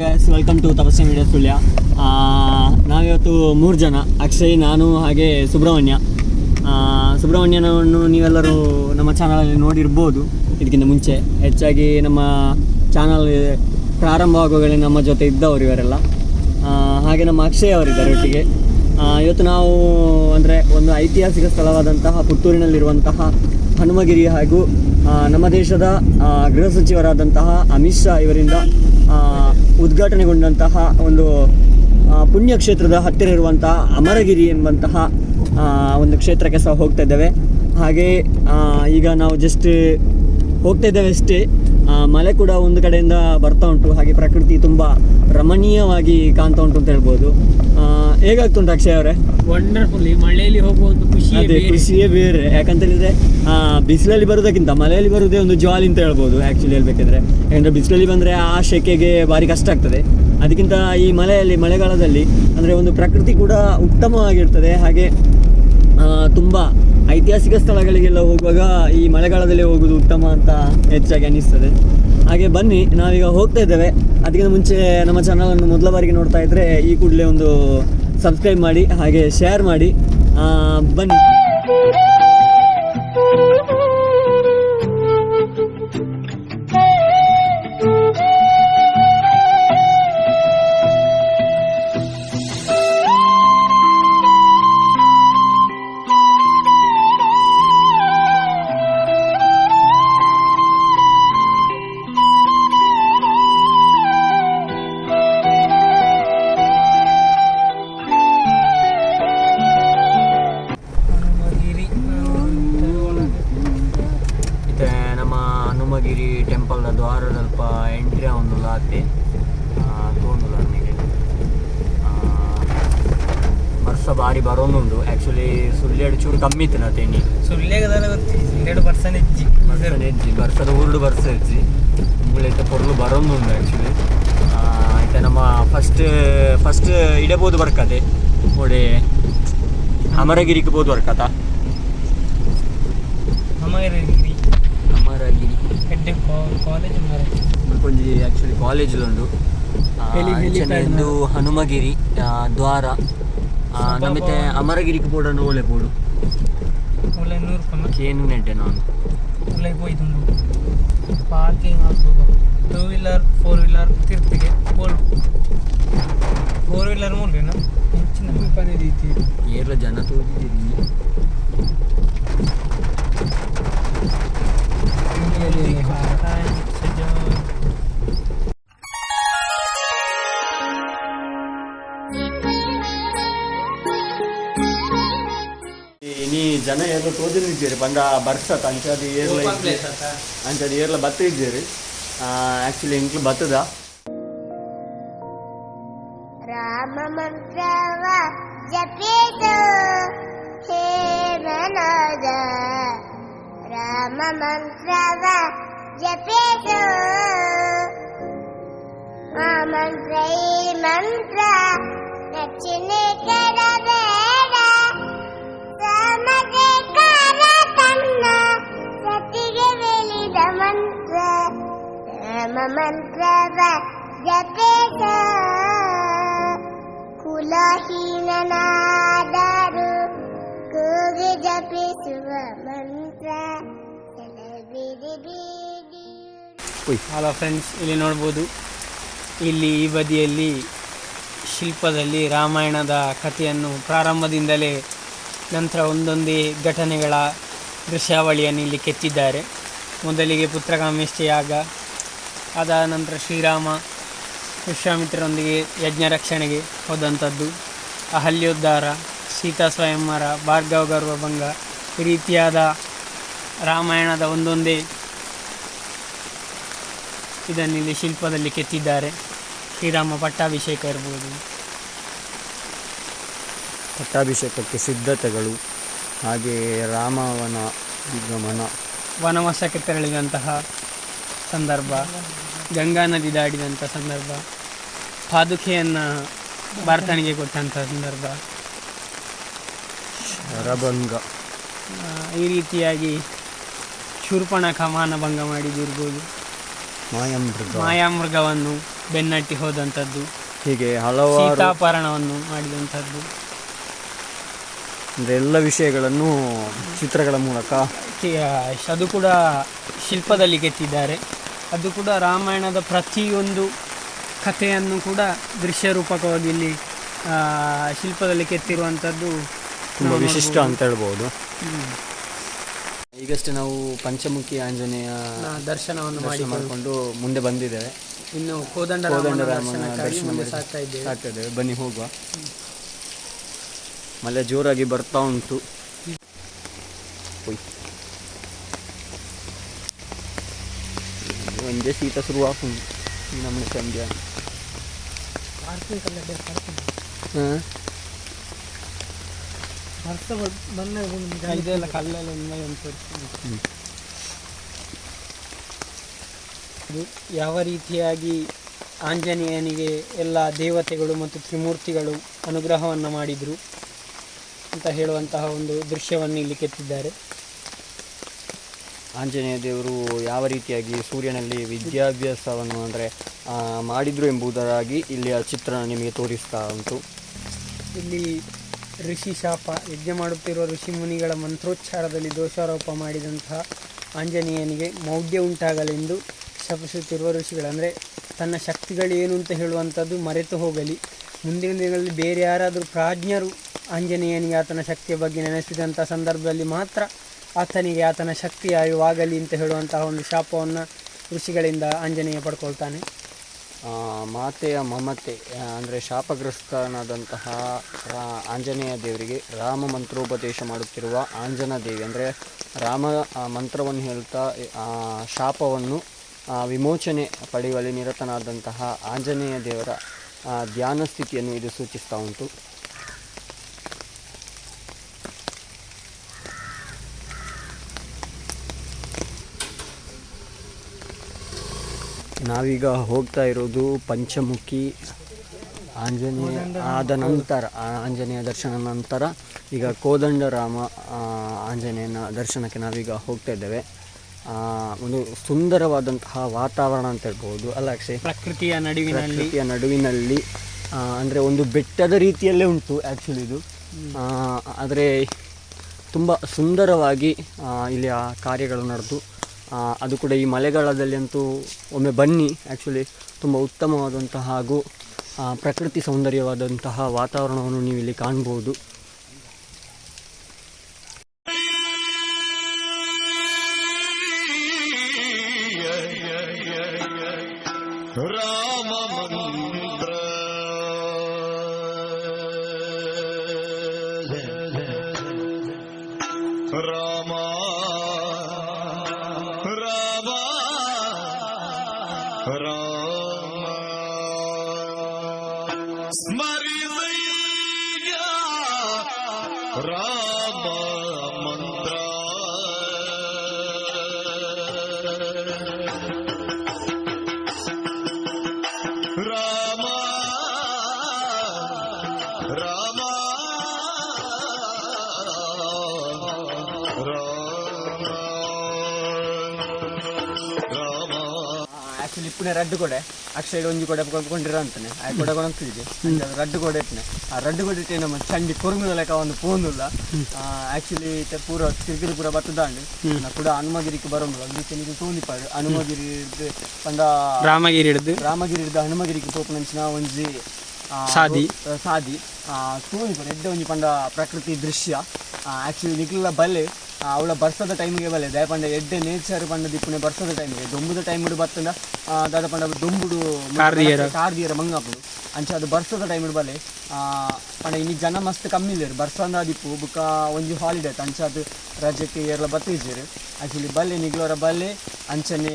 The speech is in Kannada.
Guys, welcome to Tapasse media Sullia. ನಾವಿವತ್ತು 3 ಜನ, ಅಕ್ಷಯ್, ನಾನು ಹಾಗೆ ಸುಬ್ರಹ್ಮಣ್ಯನವನ್ನು ನೀವೆಲ್ಲರೂ ನಮ್ಮ ಚಾನಲಲ್ಲಿ ನೋಡಿರ್ಬೋದು. ಇದಕ್ಕಿಂತ ಮುಂಚೆ ಹೆಚ್ಚಾಗಿ ನಮ್ಮ ಚಾನಲ್ ಪ್ರಾರಂಭವಾಗುವಾಗಲೇ ನಮ್ಮ ಜೊತೆ ಇದ್ದವರು ಇವರೆಲ್ಲ. ಹಾಗೆ ನಮ್ಮ ಅಕ್ಷಯ್ ಅವರಿದ್ದಾರೆ ಒಟ್ಟಿಗೆ. ಇವತ್ತು ನಾವು ಅಂದರೆ ಒಂದು ಐತಿಹಾಸಿಕ ಸ್ಥಳವಾದಂತಹ ಪುತ್ತೂರಿನಲ್ಲಿರುವಂತಹ ಹನುಮಗಿರಿ ಹಾಗೂ ನಮ್ಮ ದೇಶದ ಗೃಹ ಸಚಿವರಾದಂತಹ ಅಮಿತ್ ಶಾ ಇವರಿಂದ ಉದ್ಘಾಟನೆಗೊಂಡಂತಹ ಒಂದು ಪುಣ್ಯಕ್ಷೇತ್ರದ ಹತ್ತಿರ ಇರುವಂತಹ ಅಮರಗಿರಿ ಎಂಬಂತಹ ಒಂದು ಕ್ಷೇತ್ರಕ್ಕೆ ಸಹ ಹೋಗ್ತಾ ಇದ್ದೇವೆ. ಹಾಗೆ ಈಗ ನಾವು ಜಸ್ಟ್ ಹೋಗ್ತಾ ಇದ್ದೇವೆ ಅಷ್ಟೇ. ಮಳೆ ಕೂಡ ಒಂದು ಕಡೆಯಿಂದ ಬರ್ತಾ ಉಂಟು, ಹಾಗೆ ಪ್ರಕೃತಿ ತುಂಬ ರಮಣೀಯವಾಗಿ ಕಾಣ್ತಾ ಉಂಟು ಅಂತ ಹೇಳ್ಬೋದು. ಹೇಗಾಗ್ತುಂಟು ಅಕ್ಷಯ್ ಅವರೇ? ವಂಡರ್ಫುಲ್. ಈ ಮಳೆಯಲ್ಲಿ ಹೋಗುವ ಒಂದು ಖುಷಿಯೇ ಬೇರೆ. ಯಾಕಂತ ಹೇಳಿದ್ರೆ ಬಿಸಿಲಲ್ಲಿ ಬರೋದಕ್ಕಿಂತ ಮಳೆಯಲ್ಲಿ ಬರುವುದೇ ಒಂದು ಜಾಲಿ ಅಂತ ಹೇಳ್ಬೋದು ಆ್ಯಕ್ಚುಲಿ ಹೇಳ್ಬೇಕಿದ್ರೆ. ಯಾಕಂದರೆ ಬಿಸಿಲಲ್ಲಿ ಬಂದರೆ ಆ ಶೆಕೆಗೆ ಭಾರಿ ಕಷ್ಟ ಆಗ್ತದೆ. ಅದಕ್ಕಿಂತ ಈ ಮಳೆಗಾಲದಲ್ಲಿ ಅಂದರೆ ಒಂದು ಪ್ರಕೃತಿ ಕೂಡ ಉತ್ತಮವಾಗಿರ್ತದೆ. ಹಾಗೆ ತುಂಬ ಐತಿಹಾಸಿಕ ಸ್ಥಳಗಳಿಗೆಲ್ಲ ಹೋಗುವಾಗ ಈ ಮಳೆಗಾಲದಲ್ಲಿ ಹೋಗೋದು ಉತ್ತಮ ಅಂತ ಹೆಚ್ಚಾಗಿ ಅನ್ನಿಸ್ತದೆ. ಹಾಗೆ ಬನ್ನಿ, ನಾವೀಗ ಹೋಗ್ತಾ ಇದ್ದೇವೆ. ಅದಕ್ಕಿಂತ ಮುಂಚೆ ನಮ್ಮ ಚಾನಲನ್ನು ಮೊದಲ ಬಾರಿಗೆ ನೋಡ್ತಾ ಇದ್ದರೆ ಈ ಕೂಡಲೇ ಒಂದು ಸಬ್ಸ್ಕ್ರೈಬ್ ಮಾಡಿ ಹಾಗೆ ಶೇರ್ ಮಾಡಿ. ಬನ್ನಿ. ಹನುಮಗಿರಿ ಟೆಂಪಲ್ನ ದ್ವಾರದಲ್ಪ ಎಂಟ್ರಿ ಒಂದು ಲಾತೆ ತೋಂದುಲ್ಲ ನನಗೆ ವರ್ಷ ಬಾರಿ ಬರೋನುಂಡು. ಆ್ಯಕ್ಚುಲಿ ಸುಳ್ಳೆಡು ಚೂರು ಕಮ್ಮಿ ಇತ್ತು ನಾ ತೇನಿ ಸುಳ್ಳೆಡು ಬರ್ಸನೆಜ್ಜಿ ಬರ್ಸದ ಊರುಡು ಬರ್ಸ ಇಜ್ಜಿ ಮುಗಳೈತೆ ಪೊರ್ಲು ಬರೋನುಂಡು. ಆ್ಯಕ್ಚುಲಿ ಆಯ್ತಾ ನಮ್ಮ ಫಸ್ಟ್ ಇಡಬಹುದು ಬರ್ಕದೆ ಒಡೆ ಅಮರಗಿರಿಗೆ ಬೋದು ಬರ್ಕತ ಅಮರಗಿರಿ కొంచెం యాక్చువల్లీ కాలేజీలో ఉండు ಇದು ಹನುಮಗಿರಿ ದ್ವಾರ ನಮಗೆ ಅಮರಗಿರಿಗೆ ಕೂಡ ಓಲೆ ಪೋಡು ಕೇನು ನೆಡ್ಡೆ ನಾನು ಹೋಯ್ತುಂಡು. ಪಾರ್ಕಿಂಗ್ ಆಗ್ಬೋದು 2 ವೀಲರ್ 4 ವೀಲರ್ ತಿರ್ತಿಗೆ ಬೋಲ್ 4 ವೀಲರ್ ಮೂಲೇನಾ ಹೆಚ್ಚಿನ ಪನೆ ರೀತಿ ಏರ್ಲ ಜನ ತೋರಿದ್ದೀರಿ. ನೀ ಜನ ಎಲ್ಲ ತೋದಿದ್ದೀರಿ ಬಂದ ಬರ್ಸತ್ ಅಂಚದು ಏರ್ಲ ಬತ್ತ ಇದ್ದೀರಿ. ಆ್ಯಕ್ಚುಲಿ ಇಂಕ್ಲು ಬತ್ತದ ರಾಮ ಮಂತ್ರವ ಜಪಿಸು ಹೇ ಮನದ ರಾಮ ಮಂತ್ರವ ಜಪಿಸು ಆ ಮಂತ್ರ ಈ ಮಂತ್ರ ರಚನೆ ಕರಬೇಡ ಸಮತೆ ಕಾರ ತನ್ನ ಸತಿಗೆ ವೆಲಿದ ಮಂತ್ರ ರಾಮ ಮಂತ್ರವ ಜಪಿಸು ಕುಲಹೀನನಾದರು ಕೂಗಿ ಜಪಿಸುವ ಮಂತ್ರ. ಹಲೋ ಫ್ರೆಂಡ್ಸ್, ಇಲ್ಲಿ ನೋಡ್ಬೋದು, ಇಲ್ಲಿ ಈ ಬದಿಯಲ್ಲಿ ಶಿಲ್ಪದಲ್ಲಿ ರಾಮಾಯಣದ ಕಥೆಯನ್ನು ಪ್ರಾರಂಭದಿಂದಲೇ ನಂತರ ಒಂದೊಂದೇ ಘಟನೆಗಳ ದೃಶ್ಯಾವಳಿಯನ್ನು ಇಲ್ಲಿ ಕೆತ್ತಿದ್ದಾರೆ. ಮೊದಲಿಗೆ ಪುತ್ರಕಾಮೇಷ್ಟಿ ಯಾಗ, ಅದಾದ ನಂತರ ಶ್ರೀರಾಮ ವಿಶ್ವಾಮಿತ್ರರೊಂದಿಗೆ ಯಜ್ಞ ರಕ್ಷಣೆಗೆ ಹೋದಂಥದ್ದು, ಅಹಲ್ಯೋದ್ಧಾರ, ಸೀತಾ ಸ್ವಯಂವರ, ಭಾರ್ಗವ ಗರ್ವಭಂಗ, ಈ ರೀತಿಯಾದ ರಾಮಾಯಣದ ಒಂದೊಂದೇ ಇದನ್ನಿಲ್ಲಿ ಶಿಲ್ಪದಲ್ಲಿ ಕೆತ್ತಿದ್ದಾರೆ. ಶ್ರೀರಾಮ ಪಟ್ಟಾಭಿಷೇಕ ಇರ್ಬೋದು, ಪಟ್ಟಾಭಿಷೇಕಕ್ಕೆ ಸಿದ್ಧತೆಗಳು, ಹಾಗೆ ರಾಮವನ ವಿಗಮನ, ವನವಾಸಕ್ಕೆ ತೆರಳಿದಂತಹ ಸಂದರ್ಭ, ಗಂಗಾ ನದಿ ದಾಟಿದಂಥ ಸಂದರ್ಭ, ಪಾದುಕೆಯನ್ನು ಭರತನಿಗೆ ಕೊಟ್ಟಂಥ ಸಂದರ್ಭ, ಶರಭಂಗ, ಈ ರೀತಿಯಾಗಿ ಶೂರ್ಪಣಖ ಮಾನಭಂಗ ಮಾಡಿದಿರ್ಬೋದು. ಮಾಯಾಮೃಗವನ್ನು ಬೆನ್ನಟ್ಟಿ ಹೋದಂಥದ್ದು, ಹೀಗೆ ಹಲವಾರು ಸೀತಾಪಹರಣವನ್ನು ಮಾಡಿದಂಥದ್ದು, ಅಂದರೆ ಎಲ್ಲ ವಿಷಯಗಳನ್ನು ಚಿತ್ರಗಳ ಮೂಲಕ ಅದು ಕೂಡ ಶಿಲ್ಪದಲ್ಲಿ ಕೆತ್ತಿದ್ದಾರೆ. ಅದು ಕೂಡ ರಾಮಾಯಣದ ಪ್ರತಿಯೊಂದು ಕಥೆಯನ್ನು ಕೂಡ ದೃಶ್ಯ ರೂಪಕವಾಗಿ ಇಲ್ಲಿ ಶಿಲ್ಪದಲ್ಲಿ ಕೆತ್ತಿರುವಂಥದ್ದು ತುಂಬ ವಿಶಿಷ್ಟ ಅಂತ ಹೇಳ್ಬೋದು. ಈಗಷ್ಟೇ ನಾವು ಪಂಚಮುಖಿ ಆಂಜನೇಯ ದರ್ಶನವನ್ನು ಮಾಡಿಕೊಂಡು ಮುಂದೆ ಬಂದಿದ್ದೇವೆ. ಇನ್ನು ಕೋದಂಡರಾಮನ ದರ್ಶನ ಸಾಕ್ತಾ ಇದ್ದೇವೆ. ಬನ್ನಿ ಹೋಗುವ. ಮಳೆ ಜೋರಾಗಿ ಬರ್ತಾ ಉಂಟು. ಒಂದೇ ಶೀತ ಶುರು ಆಗುಂಟು ನಮ್ಮ ಸಂಜೆ. ಇದೆಲ್ಲ ಕಲ್ಲೆಲ್ಲ ಯಾವ ರೀತಿಯಾಗಿ ಆಂಜನೇಯನಿಗೆ ಎಲ್ಲ ದೇವತೆಗಳು ಮತ್ತು ತ್ರಿಮೂರ್ತಿಗಳು ಅನುಗ್ರಹವನ್ನು ಮಾಡಿದರು ಅಂತ ಹೇಳುವಂತಹ ಒಂದು ದೃಶ್ಯವನ್ನು ಇಲ್ಲಿ ಕೆತ್ತಿದ್ದಾರೆ. ಆಂಜನೇಯ ದೇವರು ಯಾವ ರೀತಿಯಾಗಿ ಸೂರ್ಯನಲ್ಲಿ ವಿದ್ಯಾಭ್ಯಾಸವನ್ನು ಅಂದರೆ ಮಾಡಿದರು ಎಂಬುದರಾಗಿ ಇಲ್ಲಿಯ ಚಿತ್ರಣ ನಿಮಗೆ ತೋರಿಸ್ತಾ ಉಂಟು. ಇಲ್ಲಿ ಋಷಿ ಶಾಪ, ಯಜ್ಞ ಮಾಡುತ್ತಿರುವ ಋಷಿ ಮುನಿಗಳ ಮಂತ್ರೋಚ್ಚಾರದಲ್ಲಿ ದೋಷಾರೋಪ ಮಾಡಿದಂತಹ ಆಂಜನೇಯನಿಗೆ ಮೌಢ್ಯ ಉಂಟಾಗಲೆಂದು ಶಪಿಸುತ್ತಿರುವ ಋಷಿಗಳು, ಅಂದರೆ ತನ್ನ ಶಕ್ತಿಗಳೇನು ಅಂತ ಹೇಳುವಂಥದ್ದು ಮರೆತು ಹೋಗಲಿ, ಮುಂದಿನ ದಿನಗಳಲ್ಲಿ ಬೇರೆ ಯಾರಾದರೂ ಪ್ರಾಜ್ಞರು ಆಂಜನೇಯನಿಗೆ ಆತನ ಶಕ್ತಿಯ ಬಗ್ಗೆ ನೆನೆಸಿದಂಥ ಸಂದರ್ಭದಲ್ಲಿ ಮಾತ್ರ ಆತನಿಗೆ ಆತನ ಶಕ್ತಿ ಅರಿವಾಗಲಿ ಅಂತ ಹೇಳುವಂತಹ ಒಂದು ಶಾಪವನ್ನು ಋಷಿಗಳಿಂದ ಆಂಜನೇಯ ಪಡ್ಕೊಳ್ತಾನೆ. ಮಾತೆಯ ಮಮತೆ ಅಂದರೆ ಶಾಪಗ್ರಸ್ತನಾದಂತಹ ಆಂಜನೇಯ ದೇವರಿಗೆ ರಾಮ ಮಂತ್ರೋಪದೇಶ ಮಾಡುತ್ತಿರುವ ಆಂಜನಾ ದೇವಿ, ಅಂದರೆ ರಾಮ ಮಂತ್ರವನ್ನು ಹೇಳ್ತಾ ಶಾಪವನ್ನು ವಿಮೋಚನೆ ಪಡೆಯುವಲ್ಲಿ ನಿರತನಾದಂತಹ ಆಂಜನೇಯ ದೇವರ ಧ್ಯಾನ ಸ್ಥಿತಿಯನ್ನು ಇದು ಸೂಚಿಸ್ತಾ ಉಂಟು. ನಾವೀಗ ಹೋಗ್ತಾ ಇರೋದು ಪಂಚಮುಖಿ ಆಂಜನೇಯ ಆದ ನಂತರ, ಆಂಜನೇಯ ದರ್ಶನ ನಂತರ ಈಗ ಕೋದಂಡರಾಮ ಆಂಜನೇಯನ ದರ್ಶನಕ್ಕೆ ನಾವೀಗ ಹೋಗ್ತಾ ಇದ್ದೇವೆ. ಒಂದು ಸುಂದರವಾದಂತಹ ವಾತಾವರಣ ಅಂತ ಹೇಳ್ಬೋದು ಅಲ್ಲ ಅಕ್ಷಯ್? ಪ್ರಕೃತಿಯ ನಡುವಿನಲ್ಲಿ ಅಂದರೆ ಒಂದು ಬೆಟ್ಟದ ರೀತಿಯಲ್ಲೇ ಉಂಟು ಆ್ಯಕ್ಚುಲಿ ಇದು, ಆದರೆ ತುಂಬ ಸುಂದರವಾಗಿ ಇಲ್ಲಿ ಆ ಕಾರ್ಯಗಳು ನಡೆದು, ಅದು ಕೂಡ ಈ ಮಳೆಗಾಲದಲ್ಲಿ ಅಂತೂ ಒಮ್ಮೆ ಬನ್ನಿ. ಆ್ಯಕ್ಚುಲಿ ತುಂಬ ಉತ್ತಮವಾದಂತಹ ಹಾಗೂ ಪ್ರಕೃತಿ ಸೌಂದರ್ಯವಾದಂತಹ ವಾತಾವರಣವನ್ನು ನೀವು ಇಲ್ಲಿ ಕಾಣ್ಬೋದು. ಆ್ಯಕ್ಚುಲಿ ಇಪ್ಪನೇ ರಡ್ಡು ಕೊಡೆ ಅಕ್ಷಯ್ ಒಂಜಿ ಕೊಡೆ ಕೊಂಡಿರ ಅಂತಾನೆ ಆ ಕೊಡೆ ಕೊಡಂತಿದ್ದೆ ರಡ್ಡು ಕೊಡೆ ಇಟ್ಟನೆ. ಆ ರಡ್ಡು ಕೊಡೆ ಇಟ್ಟೆ ನಮ್ಮ ಚಂಡಿ ಕೊರ್ಮುದ ಲೆಕ್ಕ ಒಂದು ಪೋಂದಿಲ್ಲ. ಆ್ಯಕ್ಚುಲಿ ಪೂರ ಕಿರಿಕಿರಿ ಪೂರ ಬತ್ತದಾಂಡು ನಾ ಕೂಡ ಹನುಮಗಿರಿಗೆ ಬರೋದು ಅದಕ್ಕೆ ನೀವು ತೋಂದಿಪ್ಪಾಡು ಹನುಮಗಿರಿ ಪಂಡ ರಾಮಗಿರಿ ಹಿಡಿದು ಹನುಮಗಿರಿಗೆ ಪೋಪುನಂಚಿನ ಒಂಜಿ ಸಾದಿ ತೋಂದಿಪ್ಪಾಡು ಎಡ್ಡೆ ಒಂಜಿ ಪಂಡ ಪ್ರಕೃತಿ ದೃಶ್ಯ. ಆ್ಯಕ್ಚುಲಿ ನಿಕ್ಲೆಲ್ಲ ಬಲ್ಲೆ ಅವಳ ಬರ್ಸದ ಟೈಮಿಗೆ ಬಲ್ಲೆ ದಯ ಪಂಡ ಎಡ್ಡೆ ನೇಚರ್ ಪಂಡ ದಿಪ್ಪುನೆ ಬರ್ಸದ ಟೈಮಿಗೆ ದೊಂಬುದ ಟೈಮ್ ಬರ್ತಂಡ ದಾದ ಪಂಡ ದೊಂಬುಡು ಕಾರ್ದಿಯರ ಮಂಗಾಪುಡು ಅಂಚೆ ಅದು ಬರ್ಸದ ಟೈಮ್ ಬಲ್ಲೆ ಪಂಡ ಇನ್ನು ಜನ ಮಸ್ತ್ ಕಮ್ಮಿ ಇಲ್ಲೇರು ಬರ್ಸಂದ ದಿಪ್ಪು ಬುಕ್ಕ ಒಂಜಿ ಹಾಲಿಡೇ ಅಂಚೆ ಅದು ರಜಕ್ಕೆ ಎಲ್ಲ ಬತ್ತಿದ್ದೀರಿ. ಆ್ಯಕ್ಚುಲಿ ಬಲ್ಲೆ ನಿಗ್ಲವರ ಬಲ್ಲೆ ಅಂಚನೆ